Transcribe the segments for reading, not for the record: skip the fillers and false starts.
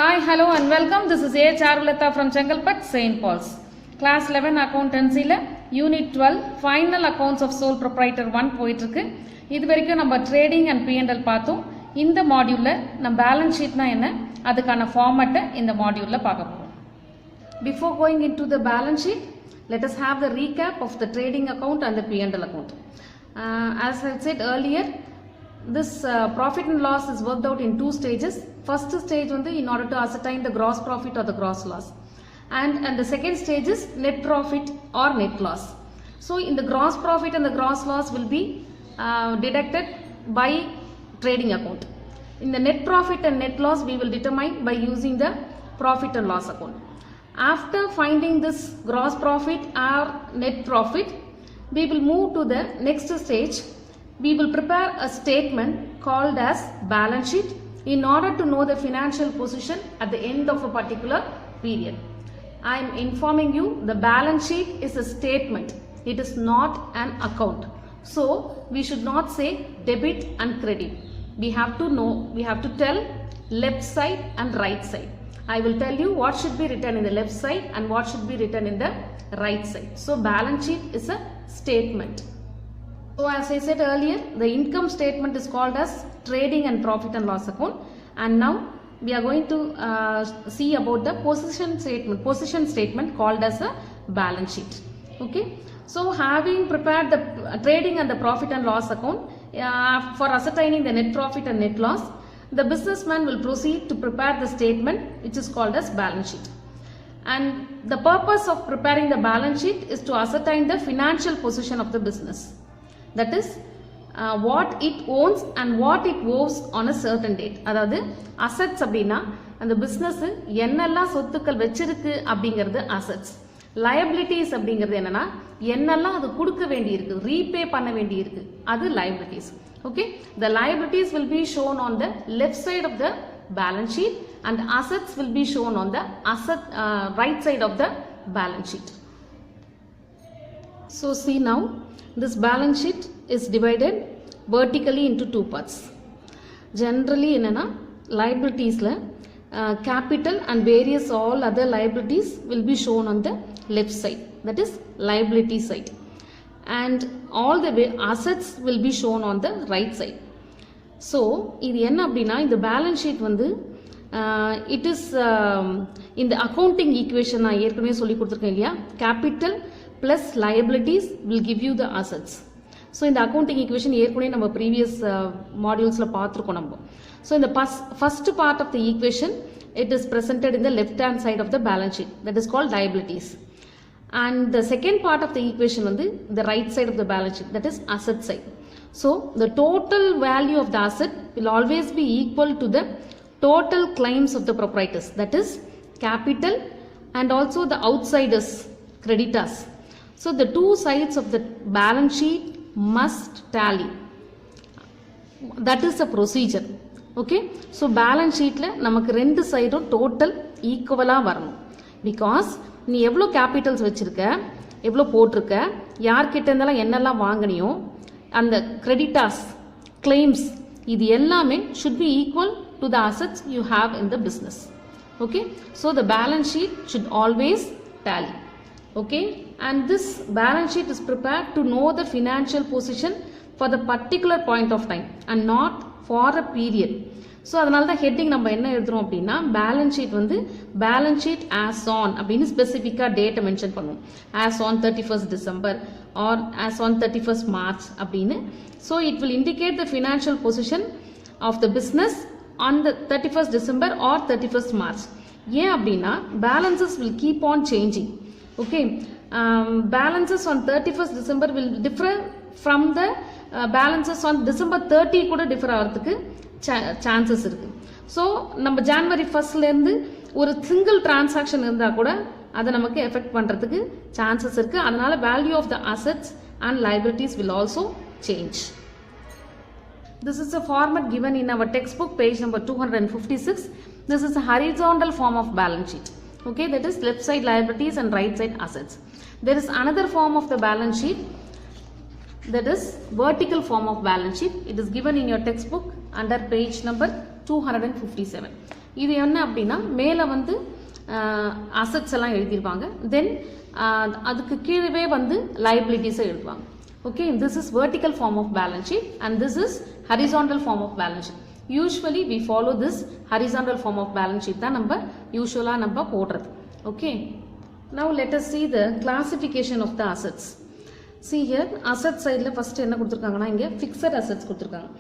Hi, hello and welcome. This is A. Charulata from Chengalpet, St. Paul's. Class 11 Accountancy Unit 12 Final Accounts of Sole Proprietor 1 போயிட்டிருக்கு. இது வரைக்கும் நம்ம trading and P&L பார்த்தோம். இந்த மாடியூலில் நம்ம balance ஷீட்னா என்ன, அதுக்கான ஃபார்மேட்டை இந்த மாடியூலில் பார்க்க போகிறோம். Before going into the balance sheet, let us have the recap of the trading account and the P&L account. As I said earlier, this profit and loss is worked out in two stages. First stage in order to ascertain the gross profit or the gross loss, and the second stage is net profit or net loss. So in the gross profit and the gross loss will be deducted by trading account. In the net profit and net loss we will determine by using the profit and loss account. After finding this gross profit or net profit, we will move to the next stage. We will prepare a statement called as balance sheet in order to know the financial position at the end of a particular period. I am informing you the balance sheet is a statement. It is not an account. So we should not say debit and credit. We have to know, we have to tell left side and right side. I will tell you what should be written in the left side and what should be written in the right side. So balance sheet is a statement. So as I said earlier, the income statement is called as trading and profit and loss account, and now we are going to see about the position statement called as a balance sheet. Okay, so having prepared the trading and the profit and loss account for ascertaining the net profit and net loss, the businessman will proceed to prepare the statement which is called as balance sheet. And the purpose of preparing the balance sheet is to ascertain the financial position of the business. That is what it owns and what it owes on a certain date. அதாவது assets அப்படின்னா அந்த business என்னெல்லாம் சொத்துக்கள் வச்சிருக்கு அப்படிங்கிறது assets. Liabilities அப்படிங்கிறது என்னன்னா என்னெல்லாம் அது கொடுக்க வேண்டி இருக்கு, ரீபே பண்ண வேண்டி இருக்கு, அது liabilities. Okay, the liabilities will be shown on the left side of the balance sheet and assets will be shown on the right side of the balance sheet. So see now, this balance sheet is divided vertically into two parts. Generally என்னன்னா liabilitiesல capital and various all other liabilities will be shown on the left side, that is liability side, and all the assets will be shown on the right side. So இது என்ன அப்படின்னா இந்த balance sheet it is in the accounting equation நான் ஏற்கனவே சொல்லி கொடுத்துருக்கேன் இல்லையா, capital plus liabilities will give you the assets. So in the accounting equation ஏற்கனவே நம்ம previous modules பார்த்துருக்கோம் நம்ம. So in the first part of the equation it is presented in the left hand side of the balance sheet, that is called liabilities, and the second part of the equation the right side of the balance sheet, that is asset side. So the total value of the asset will always be equal to the total claims of the proprietors, that is capital and also the outsiders, creditors. So the two sides of the balance sheet must tally. That is a procedure. Okay, so balance sheetல நமக்கு ரெண்டு சைடும் total ஈக்குவலா வரணும். Because நீ எவ்வளோ Capitals வச்சிருக்க, எவ்வளோ போட்டிருக்க, யார்கிட்ட இருந்தெல்லாம் என்னெல்லாம் வாங்கினியோ, அந்த கிரெடிட்டாஸ், கிளைம்ஸ், இது எல்லாமே should be equal to the assets you have in the business. Okay, so the balance sheet should always tally. Okay, and this balance sheet is prepared to know the financial position for the particular point of time and not for a period. So அதனால தான் heading நம்ம என்ன எழுதுறோம் அப்படின்னா balance sheet balance sheet as on அப்படின்னு ஸ்பெசிஃபிக்காக டேட்டை mention பண்ணுவோம். As on 31st December or as on 31st March அப்படின்னு. So it will indicate the financial position of the business on the 31st December or 31st March. ஏன் அப்படின்னா balances will keep on changing. Okay, balances on 31st December will differ from the balances on December 30 கூட differ ஆகிறதுக்கு chances இருக்கு. So நம்ம January 1st இருந்து ஒரு single transaction இருந்தால் கூட அதை நமக்கு எஃபெக்ட் பண்ணுறதுக்கு சான்சஸ் இருக்கு. அதனால value of the assets and liabilities will also change. This is a format given in our textbook, page number 256. This is a horizontal form of balance sheet. Okay, that is left side liabilities and right side assets. There is another form of the balance sheet, that is vertical form of balance sheet. It is given in your textbook under page number 257. இது என்ன அப்படின்னா மேலே வந்து assets எல்லாம் எழுதியிருப்பாங்க, தென் அதுக்கு கீழே வந்து லைபிலிட்டிஸை எழுதுவாங்க. Okay, this is vertical form of balance sheet and this is horizontal form of balance sheet. Usually we follow this horizontal form of balance sheet தான் நம்ம யூஸ்வலாக நம்ம போடுறது. Okay, now let us see the classification of the assets. See here, asset சைடில் first என்ன கொடுத்துருக்காங்கன்னா இங்கே fixed assets கொடுத்துருக்காங்க.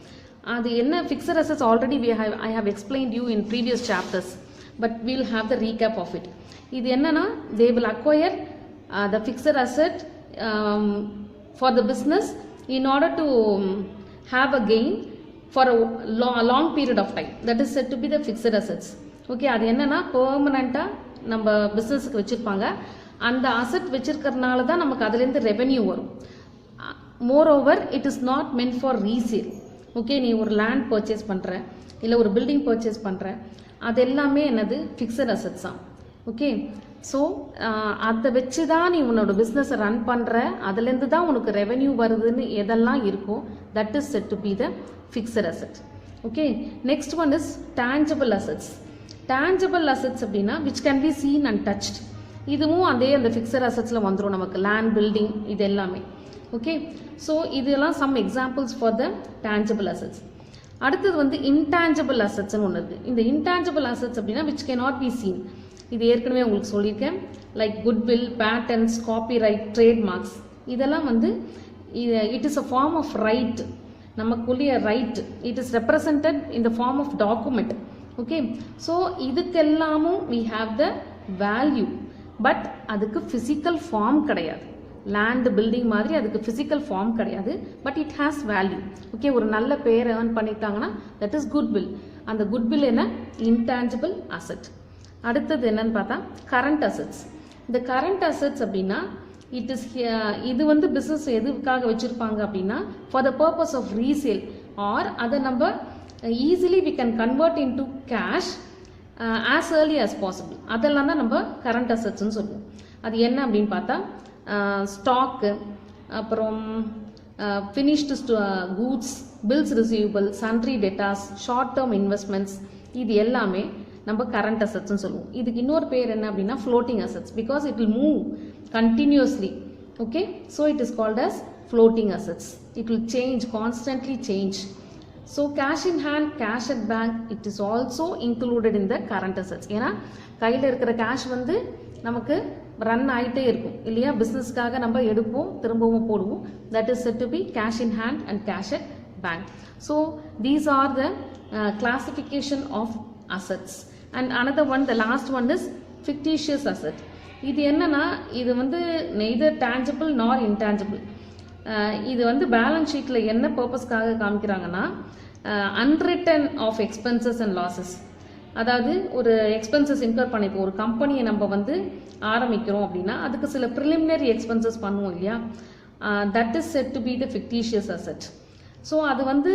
அது என்ன fixed assets already I have explained you in previous chapters, but we will have the recap of it. இது என்னன்னா they will acquire the fixed asset for the business in order to have a gain for a long period of time. That is said to be the fixed assets. Okay, அது என்னன்னா பெர்மனண்ட்டாக நம்ம பிஸ்னஸுக்கு வச்சுருப்பாங்க. அந்த asset வச்சுருக்கிறதுனால தான் நமக்கு அதுலேருந்து revenue வரும். More over it is not meant for resale. Okay, நீ ஒரு லேண்ட் பர்ச்சேஸ் பண்ணுற இல்லை ஒரு பில்டிங் பர்ச்சேஸ் பண்ணுற, அது எல்லாமே என்னது ஃபிக்ஸட் அசட்ஸ் தான். ஓகே, ஸோ அதை வச்சு தான் நீ உன்னோட பிஸ்னஸை ரன் பண்ணுற, அதுலேருந்து தான் உனக்கு ரெவென்யூ வருதுன்னு எதெல்லாம் இருக்கோ that is set to be the fixed asset. Okay, next one is tangible assets. Tangible assets அப்படின்னா which can be seen and touched. இதுவும் அதே அந்த ஃபிக்ஸட் அசட்ஸில் வந்துடும் நமக்கு, லேண்ட், பில்டிங், இது எல்லாமே. ஓகே, ஸோ இதெல்லாம் some examples for the tangible assets. அடுத்தது வந்து இன்டான்ஜிபிள் அசட்ஸ்னு ஒன்று இருக்குது. இந்த இன்டான்ஜிபிள் அசட்ஸ் அப்படின்னா which can not be seen. இது ஏற்கனவே உங்களுக்கு சொல்லியிருக்கேன், like goodwill, patents, copyright, trademarks, இதெல்லாம் வந்து it is a form of right, நமக்குரிய right. It is represented in the form of document. Okay, so இதுக்கெல்லாமும் we have the value, but அதுக்கு physical form கிடையாது. லேண்ட், பில்டிங் மாதிரி அதுக்கு physical form கிடையாது, but it has value. Okay, ஒரு நல்ல பேர் ஏர்ன் பண்ணிட்டாங்கன்னா தட் இஸ் குட்வில். அந்த குட்வில் என்ன, இன்டான்ஜிபிள் அசட். அடுத்தது என்னன்னு பார்த்தா கரண்ட் அசட்ஸ். இந்த கரண்ட் அசட்ஸ் அப்படின்னா இது வந்து பிஸ்னஸ் எதுக்காக வச்சுருப்பாங்க அப்படின்னா for the purpose of resale or அதை நம்ம easily we can convert into cash as early as possible. அதெல்லாம் தான் நம்ம கரண்ட் அசட்ஸ்ன்னு சொல்லுவோம். அது என்ன அப்படின்னு பார்த்தா ஸ்டாக்கு, அப்புறம் finished goods, bills receivable, sundry debtors, short term investments, இது எல்லாமே நம்ம கரண்ட் அசட்ஸ்ன்னு சொல்லுவோம். இதுக்கு இன்னொரு பேர் என்ன அப்படின்னா floating assets, because it will move continuously. Okay, so it is called as floating assets. It will change, constantly change. So cash in hand, cash at bank, it is also included in the current assets. ஏன்னா கையில் இருக்கிற cash வந்து நமக்கு run ஆகிட்டே இருக்கும் இல்லையா, பிஸ்னஸ்க்காக நம்ம எடுப்போம், திரும்பவும் போடுவோம். That is set to be cash in hand and cash at bank. So these are the classification of assets. And another one, the last one is fictitious asset. இது என்னன்னா இது வந்து neither tangible nor intangible. இது வந்து balance ஷீட்டில் என்ன பர்பஸ்க்காக காமிக்கிறாங்கன்னா unwritten of expenses and losses. அதாவது ஒரு எக்ஸ்பென்சஸ் இன்கர் பண்ணிப்போம், ஒரு கம்பெனியை நம்ம வந்து ஆரம்பிக்கிறோம் அப்படின்னா அதுக்கு சில ப்ரிலிமினரி எக்ஸ்பென்சஸ் பண்ணுவோம் இல்லையா, that is set to be the fictitious asset. So அது வந்து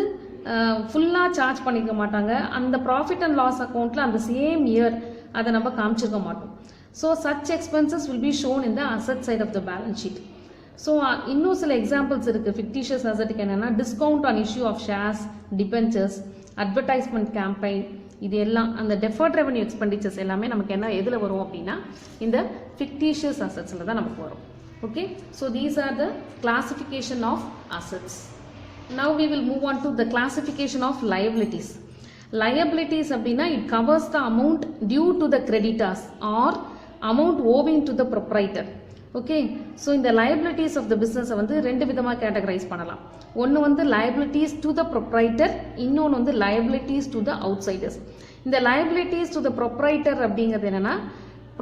ஃபுல்லாக சார்ஜ் பண்ணிக்க மாட்டாங்க, அந்த ப்ராஃபிட் அண்ட் லாஸ் அக்கௌண்ட்டில் அந்த சேம் இயர் அதை நம்ம காமிச்சிருக்க மாட்டோம். So such expenses will be shown in the asset side of the balance sheet. So இன்னும் சில எக்ஸாம்பிள்ஸ் இருக்குது ஃபிக்டீஷியஸ் அசெட்டுக்கு. என்னென்னா discount on issue of shares, debentures, advertisement campaign, இது எல்லாம் அந்த டெஃபர்ட் ரெவன்யூ எக்ஸ்பெண்டிச்சர்ஸ் எல்லாமே நமக்கு என்ன எதில் வரும் அப்படின்னா இந்த ஃபிக்டீஷியஸ் அசெட்ஸில் தான் நமக்கு வரும். Okay, so these are the classification of assets. Now we will move on to the classification of liabilities. Liabilities அப்படின்னா it covers the amount due to the creditors or amount owing to the proprietor. Okay, so இந்த liabilities of the business வந்து ரெண்டு விதமாக categorise பண்ணலாம். ஒன்று வந்து liabilities to the proprietor, இன்னொன்று வந்து liabilities to the outsiders. இந்த liabilities to the proprietor அப்படிங்கிறது என்னன்னா,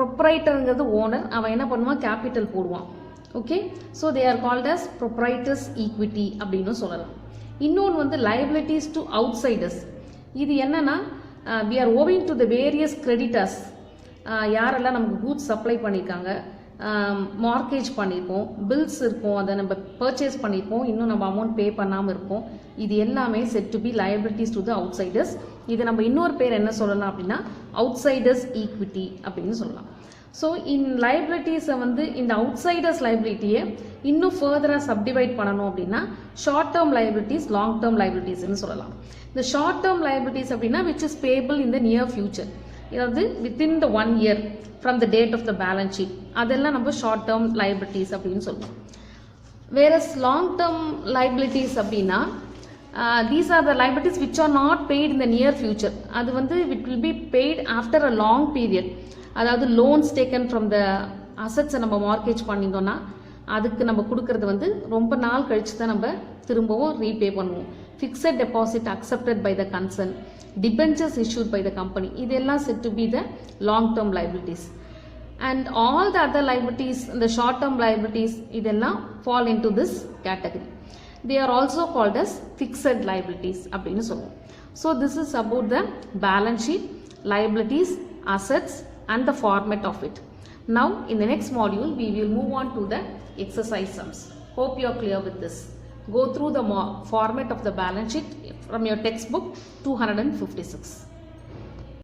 proprietorங்கிறது ஓனர், அவன் என்ன பண்ணுவான், கேபிட்டல் போடுவான். Okay, so they are called as proprietors equity அப்படின்னு சொல்லலாம். இன்னொன்று வந்து liabilities to outsiders. இது என்னன்னா we are owing to the various creditors. யாரெல்லாம் நமக்கு கூட்ஸ் சப்ளை பண்ணியிருக்காங்க, மார்க்கேஜ் பண்ணியிருப்போம், பில்ஸ் இருக்கும், அதை நம்ம பர்ச்சேஸ் பண்ணியிருப்போம், இன்னும் நம்ம அமௌண்ட் பே பண்ணாமல் இருப்போம், இது எல்லாமே said to be liabilities to the outsiders. இது நம்ம இன்னொரு பேர் என்ன சொல்லலாம் அப்படின்னா outsiders ஈக்விட்டி அப்படின்னு சொல்லலாம். ஸோ இன் லைபிலிட்டிஸை வந்து இந்த அவுட்சைடர்ஸ் லைபிலிட்டியை இன்னும் ஃபர்தராக சப்டிவைட் பண்ணணும் அப்படின்னா short term liabilities, long term லைபிலிட்டிஸ்ன்னு சொல்லலாம். இந்த ஷார்ட் டேர்ம் லைபிலிட்டிஸ் அப்படின்னா which is payable in the near future. அதாவது within the 1 year from the date of the balance sheet அதெல்லாம் நம்ம ஷார்ட் டேர்ம் லைபிலிட்டிஸ் அப்படின்னு சொல்லுவோம். வேறஸ் லாங் டேர்ம் லைபிலிட்டிஸ் அப்படின்னா these are the liabilities which are not paid in the near future. அது வந்து it will be paid after a long period. அதாவது loans taken from the assets நம்ம mortgage பண்ணிட்டோம்னா அதுக்கு நம்ம கொடுக்கறது வந்து ரொம்ப நாள் கழிச்சு தான் நம்ம திரும்பவும் ரீபே பண்ணுவோம். Fixed deposit accepted by the concern, debentures issued by the company, இதெல்லாம் said to be the long term liabilities. And all the other liabilities, the short term liabilities, இதெல்லாம் fall into this category. They are also called as fixed liabilities அப்படின்னு சொல்லுவோம். So this is about the balance sheet, liabilities, assets and the format of it. Now in the next module we will move on to the exercise sums. Hope you are clear with this. Go through the format of the balance sheet from your textbook 256.